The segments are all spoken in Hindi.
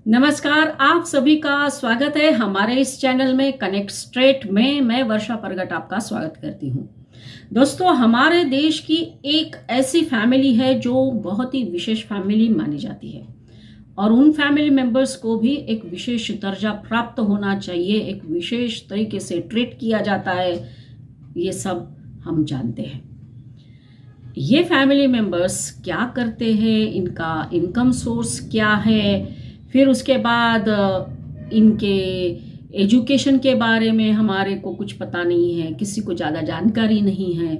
नमस्कार, आप सभी का स्वागत है हमारे इस चैनल में कनेक्ट स्ट्रेट में। मैं वर्षा परगट आपका स्वागत करती हूँ। दोस्तों, हमारे देश की एक ऐसी फैमिली है जो बहुत ही विशेष फैमिली मानी जाती है और उन फैमिली मेंबर्स को भी एक विशेष दर्जा प्राप्त होना चाहिए, एक विशेष तरीके से ट्रीट किया जाता है। ये सब हम जानते हैं। ये फैमिली मेंबर्स क्या करते हैं, इनका इनकम सोर्स क्या है, फिर उसके बाद इनके एजुकेशन के बारे में हमारे को कुछ पता नहीं है, किसी को ज़्यादा जानकारी नहीं है।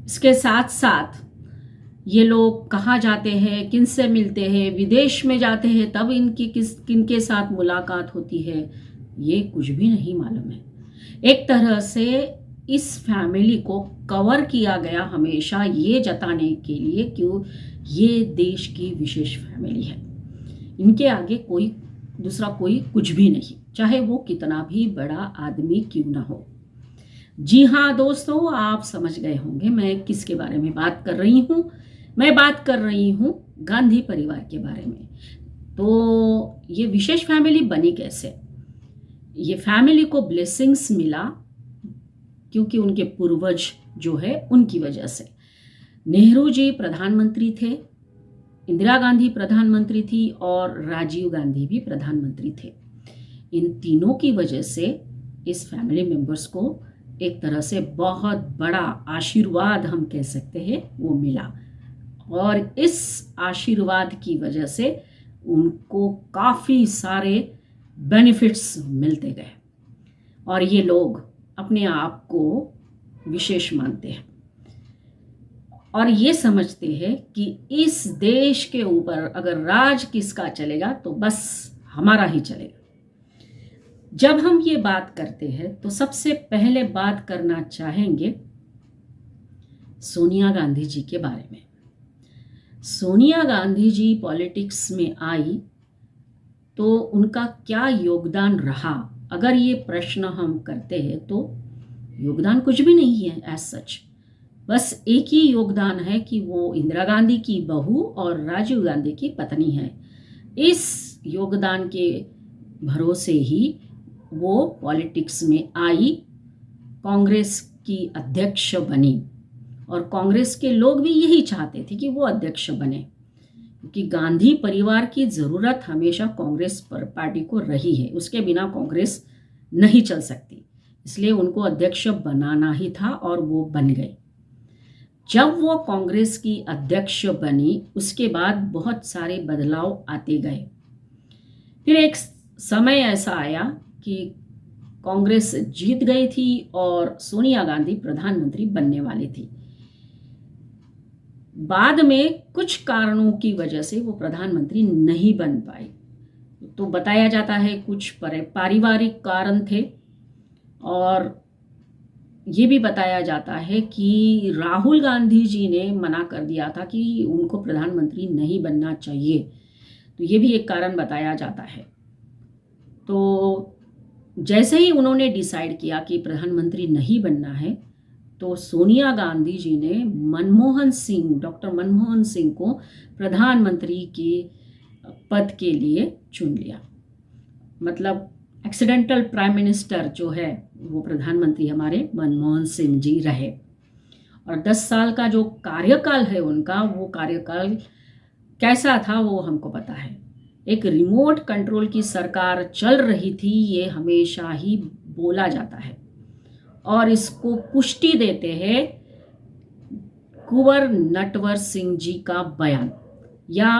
इसके साथ साथ ये लोग कहाँ जाते हैं, किन से मिलते हैं, विदेश में जाते हैं तब इनकी किनके साथ मुलाकात होती है, ये कुछ भी नहीं मालूम है। एक तरह से इस फैमिली को कवर किया गया हमेशा ये जताने के लिए कि ये देश की विशेष फैमिली है। इनके आगे दूसरा कोई कुछ भी नहीं, चाहे वो कितना भी बड़ा आदमी क्यों ना हो। जी हाँ दोस्तों, आप समझ गए होंगे मैं किसके बारे में बात कर रही हूँ। मैं बात कर रही हूँ गांधी परिवार के बारे में। तो ये विशेष फैमिली बनी कैसे? ये फैमिली को ब्लेसिंग्स मिला क्योंकि उनके पूर्वज जो है उनकी वजह से। नेहरू जी प्रधानमंत्री थे, इंदिरा गांधी प्रधानमंत्री थी और राजीव गांधी भी प्रधानमंत्री थे। इन तीनों की वजह से इस फैमिली मेंबर्स को एक तरह से बहुत बड़ा आशीर्वाद हम कह सकते हैं वो मिला और इस आशीर्वाद की वजह से उनको काफ़ी सारे बेनिफिट्स मिलते गए और ये लोग अपने आप को विशेष मानते हैं और ये समझते हैं कि इस देश के ऊपर अगर राज किसका चलेगा तो बस हमारा ही चलेगा। जब हम ये बात करते हैं तो सबसे पहले बात करना चाहेंगे सोनिया गांधी जी के बारे में। सोनिया गांधी जी पॉलिटिक्स में आई तो उनका क्या योगदान रहा, अगर ये प्रश्न हम करते हैं तो योगदान कुछ भी नहीं है एज सच। बस एक ही योगदान है कि वो इंदिरा गांधी की बहू और राजीव गांधी की पत्नी है। इस योगदान के भरोसे ही वो पॉलिटिक्स में आई, कांग्रेस की अध्यक्ष बनी और कांग्रेस के लोग भी यही चाहते थे कि वो अध्यक्ष बने क्योंकि गांधी परिवार की ज़रूरत हमेशा कांग्रेस पार्टी को रही है। उसके बिना कांग्रेस नहीं चल सकती, इसलिए उनको अध्यक्ष बनाना ही था और वो बन गए। जब वो कांग्रेस की अध्यक्ष बनी उसके बाद बहुत सारे बदलाव आते गए। फिर एक समय ऐसा आया कि कांग्रेस जीत गई थी और सोनिया गांधी प्रधानमंत्री बनने वाली थी। बाद में कुछ कारणों की वजह से वो प्रधानमंत्री नहीं बन पाई। तो बताया जाता है कुछ पारिवारिक कारण थे और ये भी बताया जाता है कि राहुल गांधी जी ने मना कर दिया था कि उनको प्रधानमंत्री नहीं बनना चाहिए, तो ये भी एक कारण बताया जाता है। तो जैसे ही उन्होंने डिसाइड किया कि प्रधानमंत्री नहीं बनना है तो सोनिया गांधी जी ने डॉक्टर मनमोहन सिंह को प्रधानमंत्री के पद के लिए चुन लिया। मतलब एक्सीडेंटल प्राइम मिनिस्टर जो है वो प्रधानमंत्री हमारे मनमोहन सिंह जी रहे और 10 साल का जो कार्यकाल है उनका, वो कार्यकाल कैसा था वो हमको पता है। एक रिमोट कंट्रोल की सरकार चल रही थी, ये हमेशा ही बोला जाता है और इसको पुष्टि देते हैं कुंवर नटवर सिंह जी का बयान या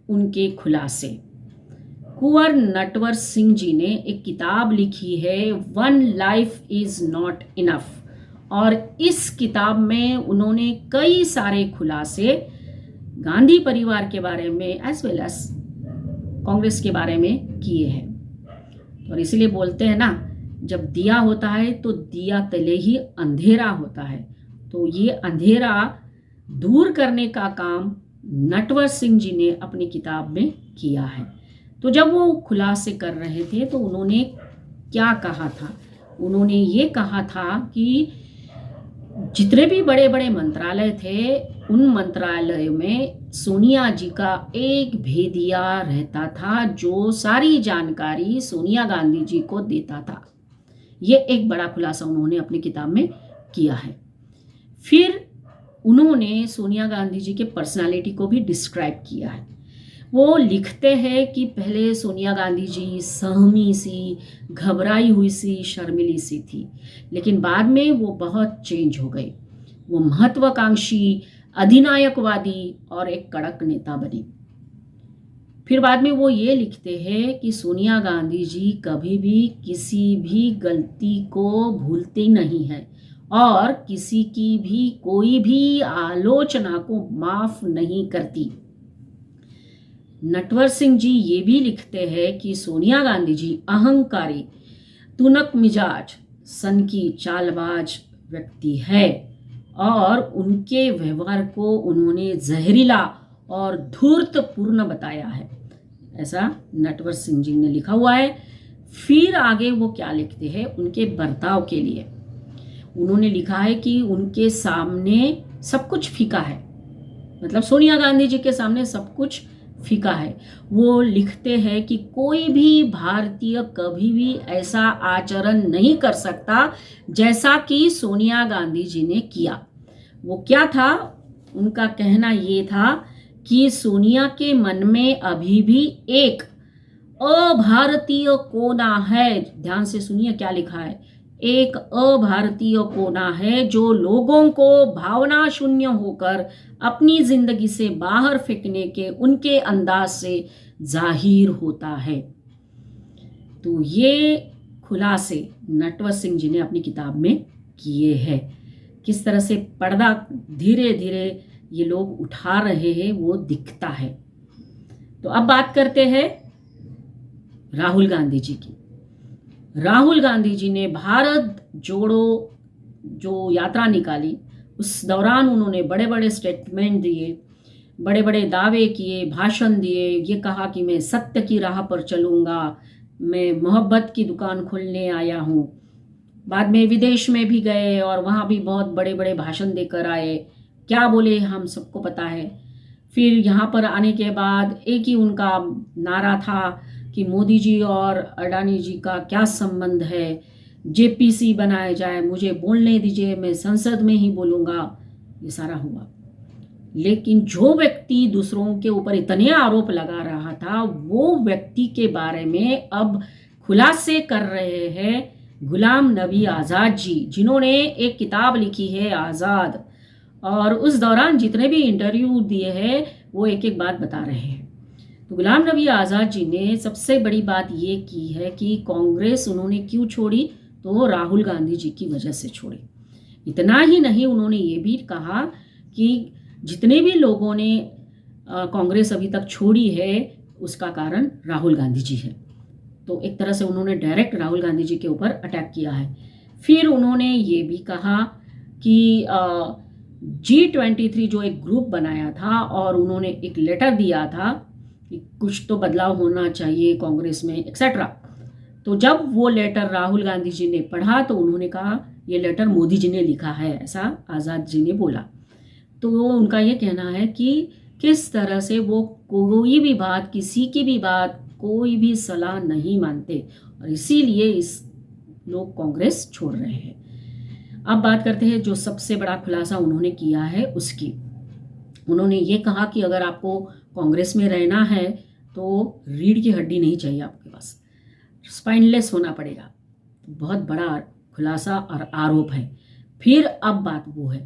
उनके खुलासे। कुंवर नटवर सिंह जी ने एक किताब लिखी है, one life is not enough, और इस किताब में उन्होंने कई सारे खुलासे गांधी परिवार के बारे में एज वेल एज कांग्रेस के बारे में किए हैं। और इसलिए बोलते हैं ना, जब दिया होता है तो दिया तले ही अंधेरा होता है, तो ये अंधेरा दूर करने का काम नटवर सिंह जी ने अपनी किताब में किया है। तो जब वो खुलासे कर रहे थे तो उन्होंने क्या कहा था? उन्होंने ये कहा था कि जितने भी बड़े बड़े मंत्रालय थे उन मंत्रालयों में सोनिया जी का एक भेदिया रहता था जो सारी जानकारी सोनिया गांधी जी को देता था। ये एक बड़ा खुलासा उन्होंने अपनी किताब में किया है। फिर उन्होंने सोनिया गांधी जी के पर्सनालिटी को भी डिस्क्राइब किया है। वो लिखते हैं कि पहले सोनिया गांधी जी सहमी सी, घबराई हुई सी, शर्मिली सी थी, लेकिन बाद में वो बहुत चेंज हो गई। वो महत्वाकांक्षी, अधिनायकवादी और एक कड़क नेता बनी। फिर बाद में वो ये लिखते हैं कि सोनिया गांधी जी कभी भी किसी भी गलती को भूलती नहीं है और किसी की भी कोई भी आलोचना को माफ नहीं करती। नटवर सिंह जी ये भी लिखते हैं कि सोनिया गांधी जी अहंकारी, तुनक मिजाज, सनकी, चालबाज व्यक्ति है और उनके व्यवहार को उन्होंने जहरीला और धूर्तपूर्ण बताया है, ऐसा नटवर सिंह जी ने लिखा हुआ है। फिर आगे वो क्या लिखते हैं उनके बर्ताव के लिए। उन्होंने लिखा है कि उनके सामने सब कुछ फीका है, मतलब सोनिया गांधी जी के सामने सब कुछ फीका है। वो लिखते हैं कि कोई भी भारतीय कभी भी ऐसा आचरण नहीं कर सकता जैसा कि सोनिया गांधी जी ने किया। वो क्या था, उनका कहना ये था कि सोनिया के मन में अभी भी एक अभारतीय कोना है। ध्यान से सुनिए क्या लिखा है, एक अभारतीय कोना है जो लोगों को भावना शून्य होकर अपनी जिंदगी से बाहर फेंकने के उनके अंदाज से जाहिर होता है। तो ये खुलासे नटवर सिंह जी ने अपनी किताब में किए हैं। किस तरह से पर्दा धीरे धीरे ये लोग उठा रहे हैं वो दिखता है। तो अब बात करते हैं राहुल गांधी जी की। राहुल गांधी जी ने भारत जोड़ो जो यात्रा निकाली, उस दौरान उन्होंने बड़े बड़े स्टेटमेंट दिए, बड़े बड़े दावे किए, भाषण दिए। ये कहा कि मैं सत्य की राह पर चलूँगा, मैं मोहब्बत की दुकान खोलने आया हूँ। बाद में विदेश में भी गए और वहाँ भी बहुत बड़े बड़े भाषण देकर आए। क्या बोले हम सबको पता है। फिर यहाँ पर आने के बाद एक ही उनका नारा था कि मोदी जी और अडानी जी का क्या संबंध है, जेपीसी बनाया जाए, मुझे बोलने दीजिए, मैं संसद में ही बोलूँगा। ये सारा हुआ, लेकिन जो व्यक्ति दूसरों के ऊपर इतने आरोप लगा रहा था वो व्यक्ति के बारे में अब खुलासे कर रहे हैं गुलाम नबी आज़ाद जी, जिन्होंने एक किताब लिखी है आज़ाद, और उस दौरान जितने भी इंटरव्यू दिए हैं वो एक एक बात बता रहे हैं। तो गुलाम नबी आज़ाद जी ने सबसे बड़ी बात ये की है कि कांग्रेस उन्होंने क्यों छोड़ी, तो राहुल गांधी जी की वजह से छोड़ी। इतना ही नहीं, उन्होंने ये भी कहा कि जितने भी लोगों ने कांग्रेस अभी तक छोड़ी है उसका कारण राहुल गांधी जी है। तो एक तरह से उन्होंने डायरेक्ट राहुल गांधी जी के ऊपर अटैक किया है। फिर उन्होंने ये भी कहा कि G23 जो एक ग्रुप बनाया था और उन्होंने एक लेटर दिया था कि कुछ तो बदलाव होना चाहिए कांग्रेस में एक्सेट्रा। तो जब वो लेटर राहुल गांधी जी ने पढ़ा तो उन्होंने कहा ये लेटर मोदी जी ने लिखा है, ऐसा आज़ाद जी ने बोला। तो उनका ये कहना है कि किस तरह से वो कोई भी बात, किसी की भी बात, कोई भी सलाह नहीं मानते और इसीलिए इस लोग कांग्रेस छोड़ रहे हैं। अब बात करते हैं जो सबसे बड़ा खुलासा उन्होंने किया है उसकी। उन्होंने ये कहा कि अगर आपको कांग्रेस में रहना है तो रीढ़ की हड्डी नहीं चाहिए आपके पास, स्पाइनलेस होना पड़ेगा। बहुत बड़ा खुलासा और आरोप है। फिर अब बात वो है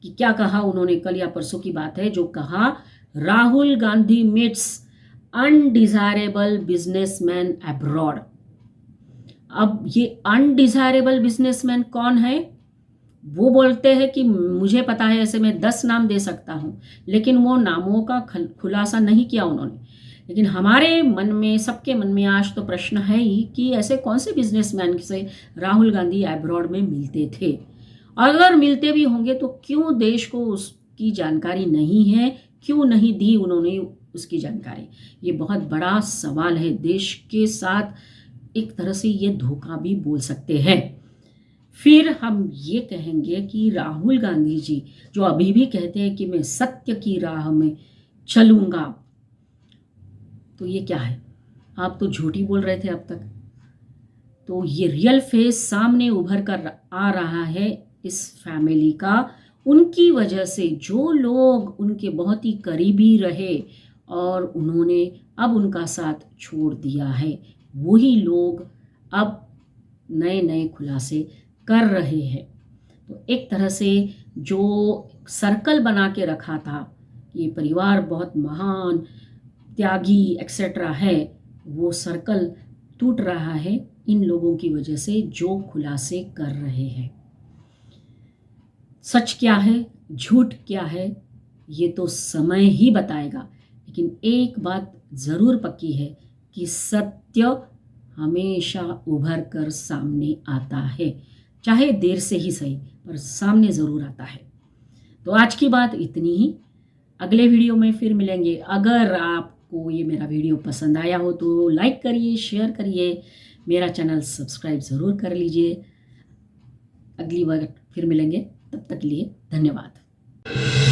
कि क्या कहा उन्होंने, कल या परसों की बात है, जो कहा Rahul Gandhi meets undesirable businessman abroad. अब ये अनडिजायरेबल बिजनेसमैन कौन है? वो बोलते हैं कि मुझे पता है, ऐसे मैं 10 नाम दे सकता हूँ, लेकिन वो नामों का खुलासा नहीं किया उन्होंने। लेकिन हमारे मन में, सबके मन में आज तो प्रश्न है ही कि ऐसे कौन से बिजनेसमैन से राहुल गांधी अब्रॉड में मिलते थे। अगर मिलते भी होंगे तो क्यों देश को उसकी जानकारी नहीं है, क्यों नहीं दी उन्होंने उसकी जानकारी? ये बहुत बड़ा सवाल है। देश के साथ एक तरह से ये धोखा भी बोल सकते हैं। फिर हम ये कहेंगे कि राहुल गांधी जी जो अभी भी कहते हैं कि मैं सत्य की राह में चलूंगा, तो ये क्या है? आप तो झूठी बोल रहे थे अब तक। तो ये रियल फेस सामने उभर कर आ रहा है इस फैमिली का, उनकी वजह से। जो लोग उनके बहुत ही करीबी रहे और उन्होंने अब उनका साथ छोड़ दिया है, वही लोग अब नए नए खुलासे कर रहे हैं। तो एक तरह से जो सर्कल बना के रखा था, ये परिवार बहुत महान, त्यागी एक्सेट्रा है, वो सर्कल टूट रहा है इन लोगों की वजह से जो खुलासे कर रहे हैं। सच क्या है, झूठ क्या है, ये तो समय ही बताएगा। लेकिन एक बात ज़रूर पक्की है कि सत्य हमेशा उभर कर सामने आता है, चाहे देर से ही सही, पर सामने ज़रूर आता है। तो आज की बात इतनी ही। अगले वीडियो में फिर मिलेंगे। अगर आपको ये मेरा वीडियो पसंद आया हो तो लाइक करिए, शेयर करिए, मेरा चैनल सब्सक्राइब ज़रूर कर लीजिए। अगली बार फिर मिलेंगे, तब तक के लिए धन्यवाद।